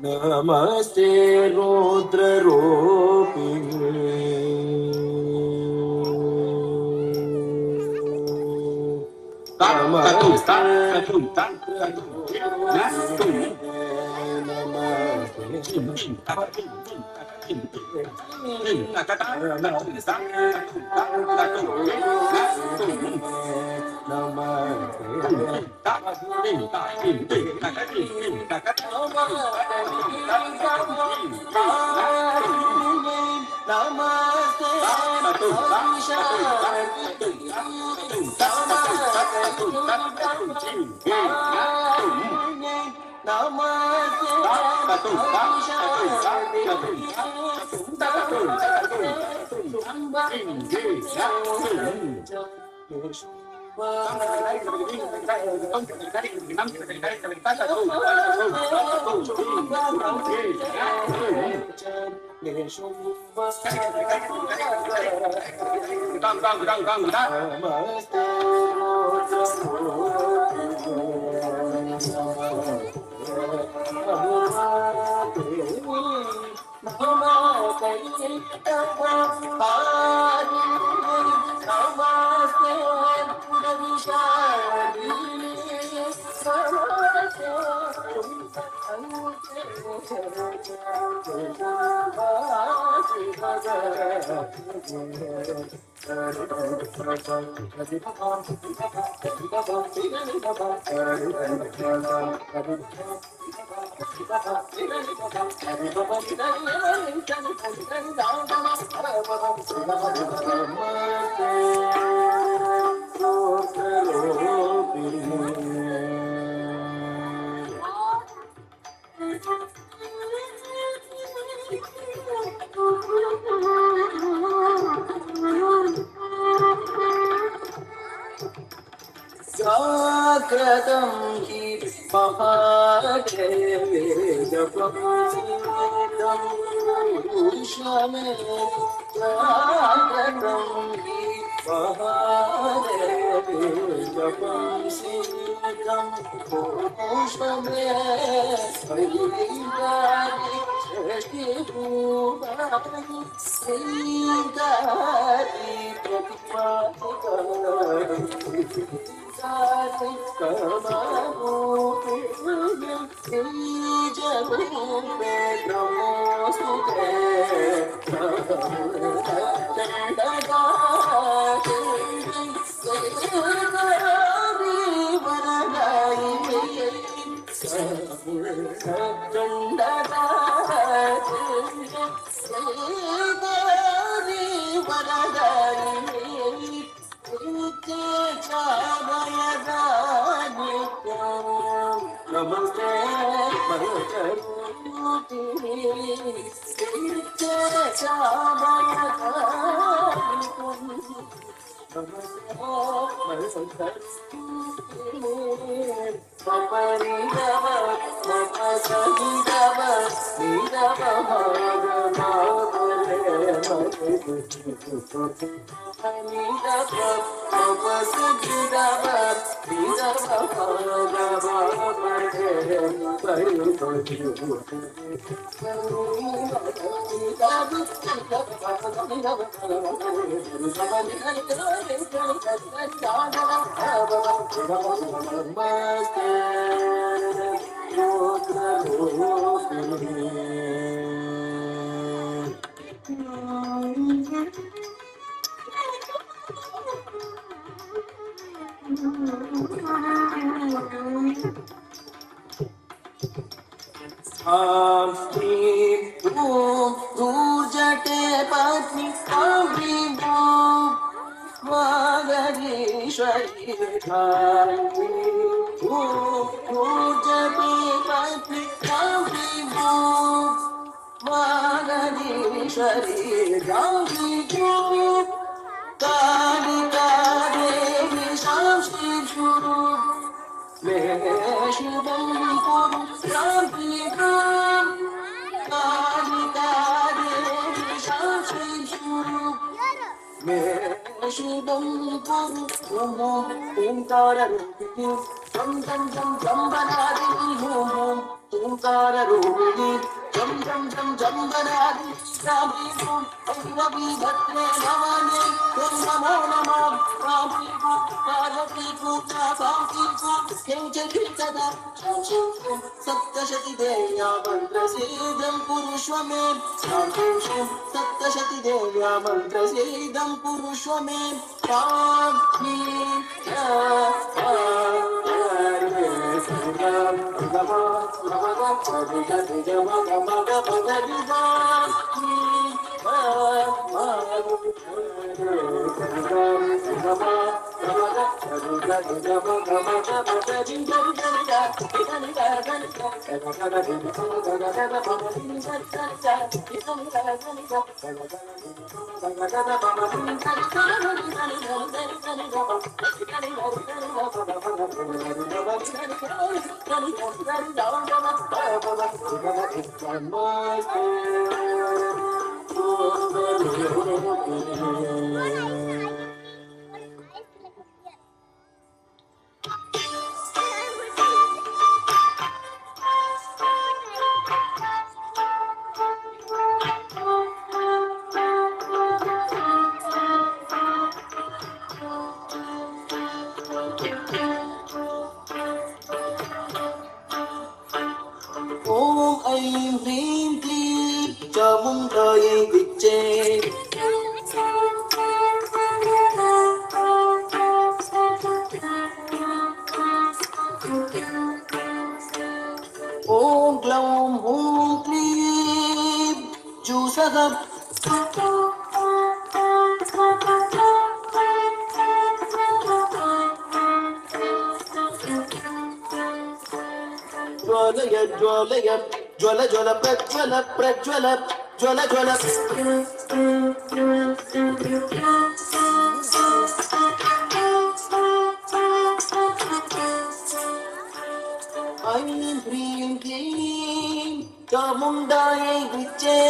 ನಮಸ್ತೆ ರುದ್ರರೂಪಿಣಿ जाग्रतं हि महादेवेदपंसीदं पुरुषमे जाग्रतं हि महादेवेदपंसीदं पुरुषमे श्रीदारि षष्टिभूमानि श्रीदारि प्रतिपादिका ನಮಸ್ತೆ ूर्जटे पत्नी वागरीश्वरी ऊर्जटे पत्नी वागरीश्वरी कालिका देवी शांति स्वरूप मैं शुभम कुरु शांतिधाम कालिका देवी शांति स्वरूप मैं शुभम कुरु ओम ओंकार रूपिणी जम जम जम जम बनादिनी ओम ओंकार रूपिणी जम जम जम जम बनादिनी रामी ओम भगवती भद्रे भवानी ओम नमो नमः रामी ओम पार्वती पूजा कांति ओम केंचि सदा सप्तशती देव्या मंत्र सिद्धं पुरुषमे रामेशं सप्तशती देव्या मंत्र सिद्धं पुरुषमे पापी Om Aim Hrim Klim Chamundaye Viche Om Glaum Hum Klim Jusagam Jwalaya Jwalaya Jwala Jwala Prajwala Prajwala Jwala Jwala Aim Hrim Klim Chamundaye Viche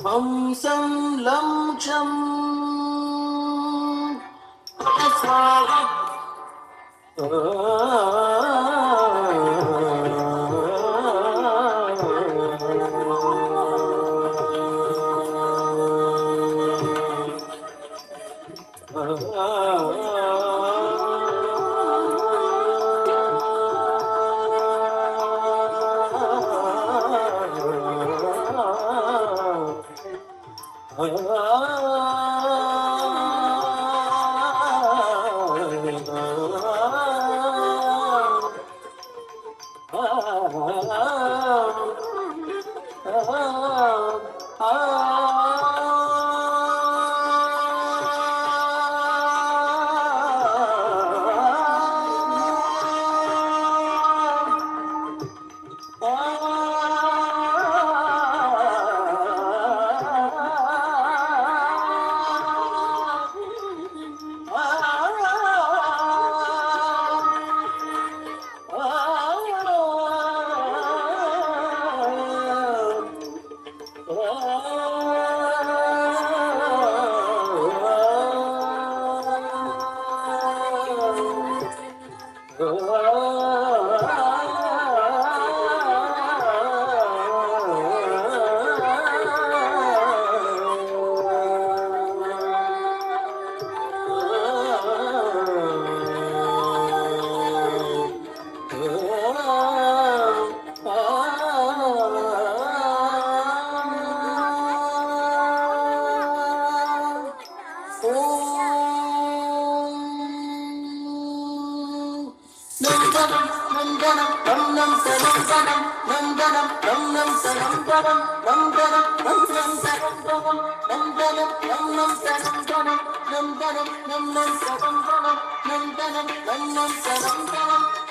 Hamsam Lamcham Aswaha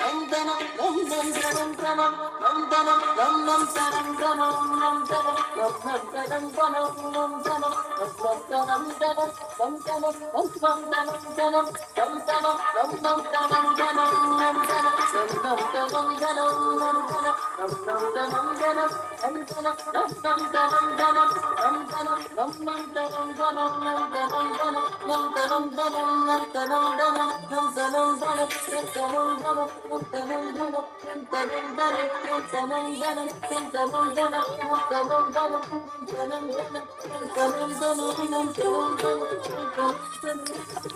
Nam Thank you.